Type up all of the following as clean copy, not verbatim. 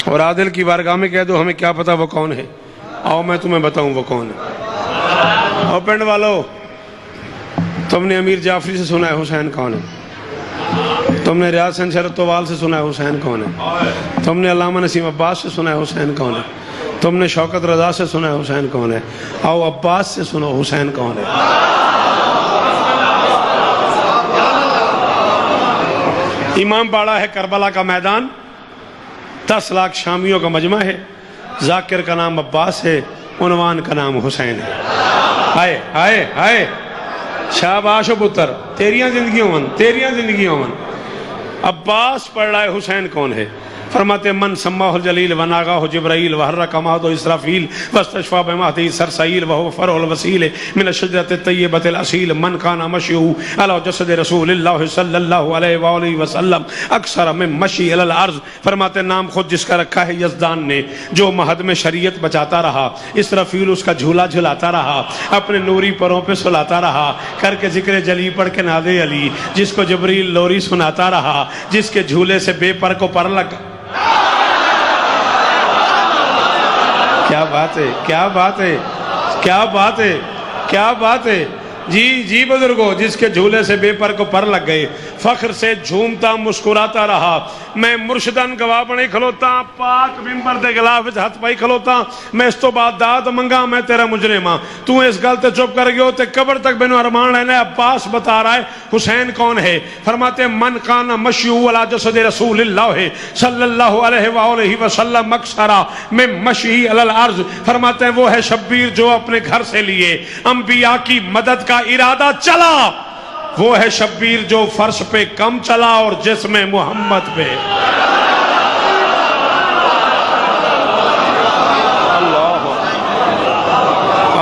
اور عادل کی بارگاہ میں کہہ دو ہمیں کیا پتا وہ کون ہے، آؤ میں تمہیں بتاؤں وہ کون ہے۔ اور پنڈ والو، تم نے امیر جعفری سے سنا ہے حسین کون ہے، تم نے ریاض حسین شرطوال سے سنا ہے حسین کون ہے، تم نے علامہ نسیم عباس سے سنا ہے حسین کون ہے، تم نے شوکت رضا سے سنا ہے حسین کون ہے، آؤ عباس سے سنو حسین کون ہے۔ امام باڑا ہے کربلا کا میدان، 10 لاکھ شامیوں کا مجمع ہے، ذاکر کا نام عباس ہے، عنوان کا نام حسین ہے۔ ہائے ہائے ہائے، شاباش و پتر، تیریاں زندگیوں من، تیریاں زندگیوں من۔ عباس پڑھ رہا ہے حسین کون ہے، فرماتے من سماہ الجلیل وناغاہ جبرائیل وحرک مہد اسرافیل واستشفى بمہدی سرسائیل وهو فرع الوسیل من الشجرۃ الطیبۃ الاصیل من کان مشیہ علی جسد رسول اللہ صلی اللہ علیہ وآلہ وسلم اکثر من مشی علی الارض۔ فرماتے نام خود جس کا رکھا ہے یزدان نے، جو مہد میں شریعت بچاتا رہا، اسرافیل اس کا جھولا جھلاتا رہا، اپنے نوری پروں پہ سلاتا رہا، کر کے ذکر جلی پڑھ کے ناد علی، جس کو جبریل لوری سناتا رہا، جس کے جھولے سے بے پر کو پر لگ۔ کیا بات ہے، کیا بات ہے، کیا بات ہے، کیا بات ہے۔ جی جی بزرگوں، جس کے جھولے سے بے پر کو پر لگ گئے، فخر سے جھومتا مسکراتا رہا، میں مرشدن گواہ بنے کھلوتا، پاک ممبر دے گلاف ہاتھ پائی کھلوتا، میں اس تو بعد داد منگا، میں تیرا مجرمہ، تو اس گل تے چپ کر گئے تے قبر تک بینو ارمان رہنا ہے۔ عباس بتا رہا ہے حسین کون ہے، فرماتے من کان مشیو علی جسد رسول اللہ صلی اللہ علیہ وآلہ وسلم اکثرا میں مشی علی الارض۔ فرماتے ہیں وہ ہے شبیر جو اپنے گھر سے لیے انبیاء کی مدد کا ارادہ چلا، وہ ہے شبیر جو فرش پہ کم چلا اور جسم محمد پہ۔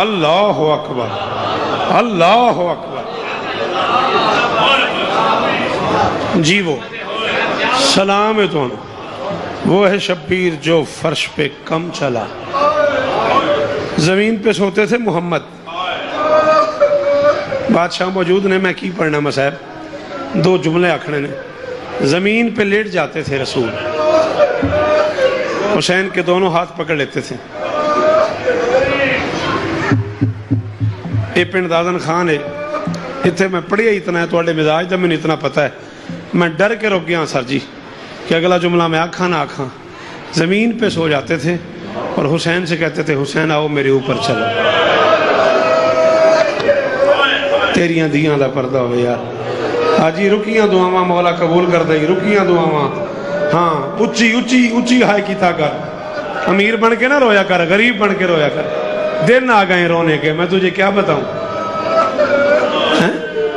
اللہ اکبر، اللہ اکبر۔ جی وہ سلام ہے تو وہ ہے شبیر جو فرش پہ کم چلا۔ زمین پہ سوتے تھے محمد، بادشاہ موجود نے، میں کی پڑھنا مصاحب، 2 جملے آکھنے نے۔ زمین پہ لیٹ جاتے تھے رسول، حسین کے دونوں ہاتھ پکڑ لیتے تھے۔ اے پنڈ دادن خان ہے، اتنے میں پڑھیا اتنا ہے، توڑے مزاج دا میں اتنا پتہ ہے، میں ڈر کے رک گیا سر جی کہ اگلا جملہ میں آکھاں نہ آکھاں۔ زمین پہ سو جاتے تھے اور حسین سے کہتے تھے حسین آؤ میرے اوپر چلو، تیریاں دیاں دا پردہ ہوئے یار۔ حاجی رکیاں دعاواں مولا قبول کر دئی، رکیاں دعاواں، ہاں اچھی اچھی اچھی ہائے کیتا کر، امیر بن کے نہ رویا کر، غریب بن کے رویا کر۔ دن آ گئے رونے کے، میں تجھے کیا بتاؤں،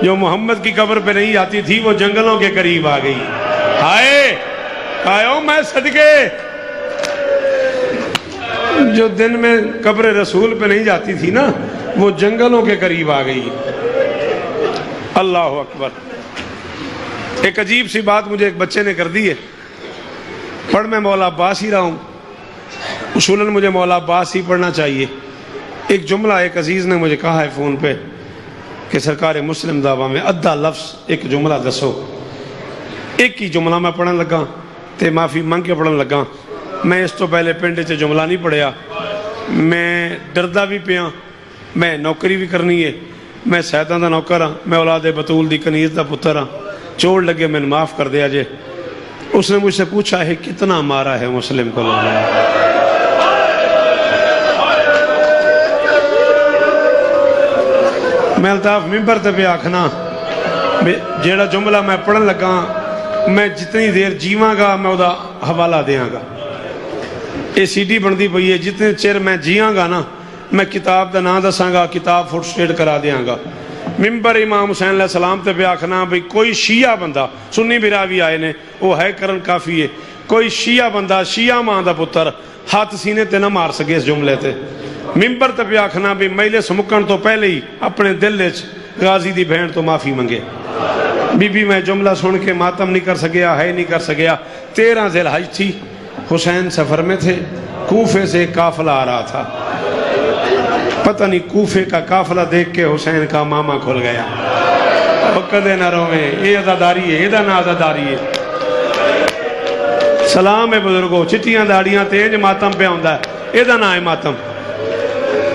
جو محمد کی قبر پہ نہیں آتی تھی وہ جنگلوں کے قریب آ گئی۔ ہائے کہو میں صدقے، جو دن میں قبر رسول پہ نہیں جاتی تھی نا وہ جنگلوں کے قریب آ گئی۔ اللہ اکبر۔ ایک عجیب سی بات مجھے ایک بچے نے کر دی ہے، پڑھ میں مولا عباس ہی رہا ہوں، اصولاً مجھے مولا عباس ہی پڑھنا چاہیے۔ ایک جملہ ایک عزیز نے مجھے کہا ہے فون پہ کہ سرکار مسلم دعویٰ میں ادھا لفظ ایک جملہ دسو۔ ایک ہی جملہ میں پڑھن لگا تے معافی منگ کے پڑھن لگا، میں اس تو پہلے پنڈ سے جملہ نہیں پڑھیا، میں ڈردہ بھی پیاں، میں نوکری بھی کرنی ہے، میں سیداں دا نوکر ہاں، میں اولاد بطول دی کنیز دا پتر ہاں، چوڑ لگے میں معاف کر دیا جے۔ اس نے مجھ سے پوچھا ہے کتنا مارا ہے مسلم کو لوگوں نے؟ میں الطاف ممبر تے پہ آکھنا جیڑا جملہ میں پڑھن لگا میں جتنی دیر جیواں گا میں ادا حوالہ دیاں گا، اے سی ڈی بندی پئی ہے، جتنے چیر میں جیاں گا نا میں کتاب دا نام دساں گا، کتاب فوٹ سٹیٹ کرا دیاں گا۔ ممبر امام حسین علیہ السلام تے پہ آکھنا بھئی کوئی شیعہ بندہ، سنی بھی راوی آئے نے وہ ہے کرن کافی ہے، کوئی شیعہ بندہ شیعہ ماں دا پتر ہاتھ سینے تے نہ مار سکے اس جملے تے۔ ممبر تے پہ آکھنا بھی میلے سمکن تو پہلے ہی اپنے دل وچ غازی دی بہن تو معافی منگے۔ بی بی میں جملہ سن کے ماتم نہیں کر سکیا، ہے نہیں کر سکیا۔ 13 ذی الحج تھی، حسین سفر میں تھے، کوفے سے قافلہ آ رہا تھا، پتہ نہیں کوفے کا قافلہ دیکھ کے حسین کا ماما کھل گیا۔ وہ کدے نہ رویں، یہ عزاداری ہے، یہ نہ عزاداری ہے۔ سلام ہے بزرگوں، چٹیاں داڑیاں تیج ماتم پہ آندا ہے، اے دا نام ہے ماتم۔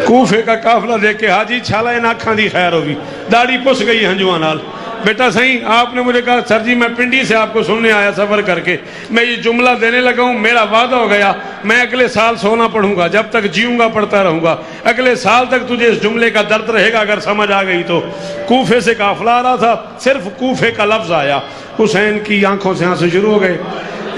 کوفے کا قافلہ دیکھ کے حاجی چھالا ان آنکھاں دی خیر ہوگی، داڑھی پس گئی ہنجواں نال۔ بیٹا صحیح آپ نے مجھے کہا سر جی میں پنڈی سے آپ کو سننے آیا سفر کر کے، میں یہ جملہ دینے لگا ہوں، میرا وعدہ ہو گیا میں اگلے سال سونا پڑھوں گا، جب تک جیوں گا پڑھتا رہوں گا، اگلے سال تک تجھے اس جملے کا درد رہے گا اگر سمجھ آ گئی تو۔ کوفے سے قافلہ آ رہا تھا، صرف کوفے کا لفظ آیا، حسین کی آنکھوں سے آنسو شروع ہو گئے،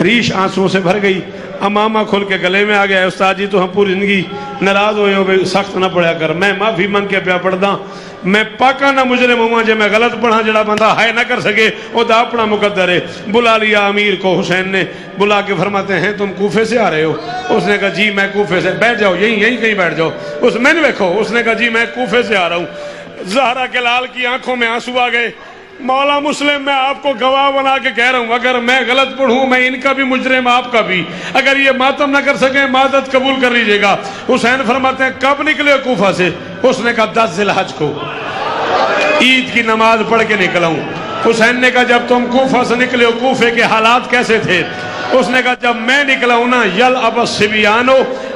ریش آنسوں سے بھر گئی، امامہ کھل کے گلے میں آ گیا، استاد جی تو ہم پوری زندگی ناراض ہوئے ہو بھئی سخت نہ پڑھیا کر، میں معافی منگ کے پیا پڑھدا، میں پاکا نہ مجرم ہوا جے میں غلط پڑھا، جڑا بندہ ہائے نہ کر سکے وہ دا اپنا مقدر ہے۔ بلا لیا امیر کو، حسین نے بلا کے فرماتے ہیں تم کوفے سے آ رہے ہو؟ اس نے کہا جی میں کوفے سے، بیٹھ جاؤ یہیں کہیں بیٹھ جاؤ، اس میں نے دیکھو، اس نے کہا جی میں کوفے سے آ رہا ہوں۔ زہرا کے لال کی آنکھوں میں آنسو آ گئے، مولا مسلم میں آپ کو گواہ بنا کے کہہ رہا ہوں اگر میں غلط پڑھوں میں ان کا بھی مجرم آپ کا بھی، اگر یہ ماتم نہ کر سکیں معذرت قبول کر لیجئے گا۔ حسین فرماتے ہیں کب نکلے کوفہ سے؟ اس نے کہا 10 ذی الحج کو، عید کی نماز پڑھ کے نکلا ہوں۔ حسین نے کہا جب تم کوفہ سے نکلے ہو کوفے کے حالات کیسے تھے؟ اس نے کہا جب میں نکلا ہوں نا یلعب الصبیان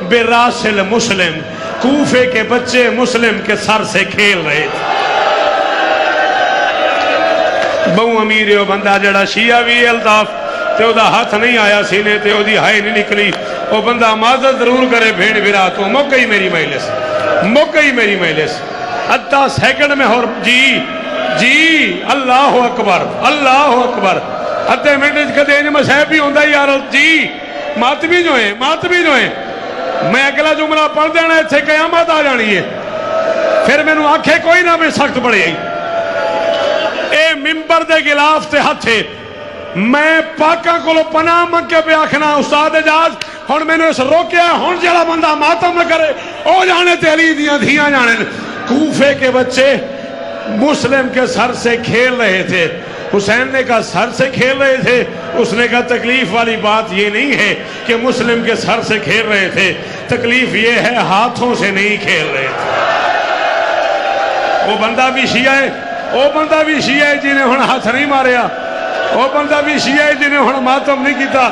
براس المسلم، کوفے کے بچے مسلم کے سر سے کھیل رہے تھے۔ بہو امیر ہے بندہ جڑا شیعہ بھی الطاف تے او دا ہاتھ نہیں آیا سینے تے او دی ہائے نہیں نکلی، او بندہ معذرت ضرور کرے بھیڑ بھرا تو موقع ہی میری مجلس، موقع ہی میری مجلس، ادھا سیکنڈ میں اور جی اللہ اکبر اللہ اکبر، ادھے منٹ کدے انج مسیب بھی ہوندہ یار جی ماتمی جو ہیں میں اگلا جملہ پڑھ دینا اتھے قیامت آ جانی ہے، پھر میں نو آنکھیں کوئی نہ میں سخت پڑے گئی۔ اے ممبر دے گلاف تے ہتھے میں پاکاں کو پناہ منگ کے پہ آکھنا استاد اجاز ہن میں نے اس روکیا ہن جڑا بندہ ماتم نہ کرے او جانے تے علی دیاں دھیاں جانے۔ کوفے کے بچے مسلم کے سر سے کھیل رہے تھے، حسین نے کہا سر سے کھیل رہے تھے؟ اس نے کہا تکلیف والی بات یہ نہیں ہے کہ مسلم کے سر سے کھیل رہے تھے، تکلیف یہ ہے ہاتھوں سے نہیں کھیل رہے تھے۔ وہ بندہ بھی شیعہ ہے، وہ بندہ بھی شیعہ ہے جنہیں ہن ہاتھ نہیں ماریا، وہ بندہ بھی شیعہ ہے جنہیں ہن ماتم نہیں کیتا۔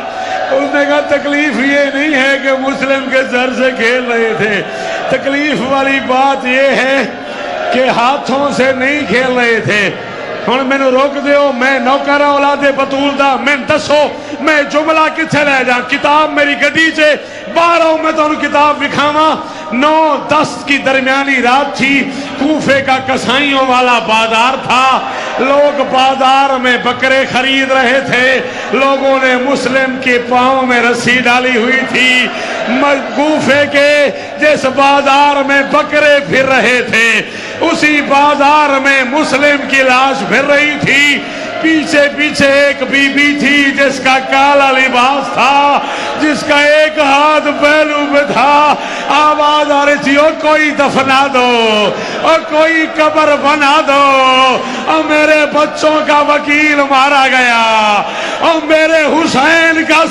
اس نے کہا تکلیف یہ نہیں ہے کہ مسلم کے سر سے کھیل رہے تھے، تکلیف والی بات یہ ہے کہ ہاتھوں سے نہیں کھیل رہے تھے۔ ہن میں نے روک دیو، میں نوکر اولاد بطول دا، میں دسو میں جملہ کتھے لے جاں؟ کتاب میری گڈی چے باہر آؤں میں تو کتاب دکھاواں۔ 9-10 کی درمیانی رات تھی، کوفے کا کسائیوں والا بازار تھا، لوگ بازار میں بکرے خرید رہے تھے، لوگوں نے مسلم کے پاؤں میں رسی ڈالی ہوئی تھی، کوفے کے جس بازار میں بکرے پھر رہے تھے اسی بازار میں مسلم کی لاش پھر رہی تھی، پیچھے پیچھے ایک بی بی تھی جس کا کالا لباس تھا، جس کا ایک ہاتھ پہلو میں تھا، آواز آ رہی تھی او کوئی دفنا دو، او کوئی قبر بنا دو، او میرے بچوں کا وکیل مارا گیا، او میرے حسین کا